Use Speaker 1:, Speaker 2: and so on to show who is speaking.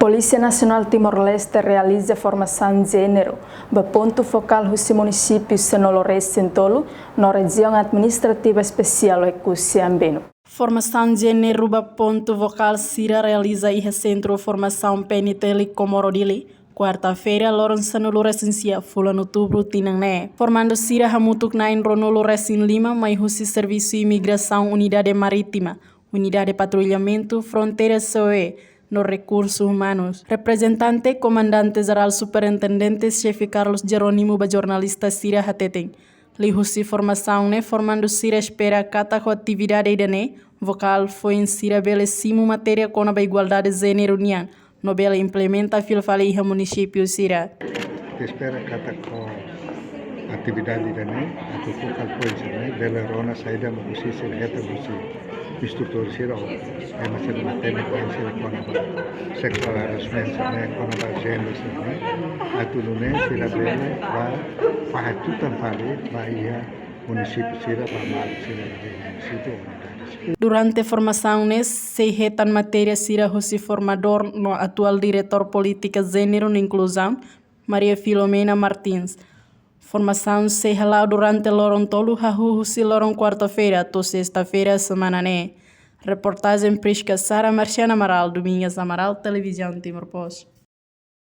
Speaker 1: Polícia Nacional Timor-Leste realiza formação de gênero, ponto focal nos municípios Senolo-Leste Tolo, na região administrativa especial Ekusiambeno. Formação de gênero, ponto focal Sira realiza e centro formação PNTL Comorodili. Quarta-feira, Lourenço no Recensia, fulano outubro, tinangné. Formando Sira Hamutuk na Ronolo Recin Lima, mas Rusi Serviço de Imigração, Unidade Marítima, Unidade de Patrulhamento, Fronteiras SOE, nos Recursos Humanos. Representante, Comandante Geral Superintendente, Chefe Carlos Jerônimo, jornalista Sira Hateten. Li Rusi Formação, né? Formando Sira espera cada atividade né? Vocal foi em Sira belíssimo matéria com a igualdade de gênero nian. Nobel implementa a filfaliha município Sira.
Speaker 2: Espera kata ko atividade dane atau focal points dane bela rona saída musi sila heta musi instruktur sira o masih materi poin sira kona ba sexual harassment sira kona ba gender sira atulune sira bela ba pahatutan pale ba ia município Sira ba mal sira município.
Speaker 1: Durante a formação, se retan matéria Sira Rusi formador no atual diretor política gênero e inclusão, Maria Filomena Martins. Formação se realizou durante Loron Tolo, Rusi Loron quarta-feira, to sexta-feira, semana né. Reportagem Prisca Sara Marciana Amaral, Domingos Amaral, Televisão Timor Post.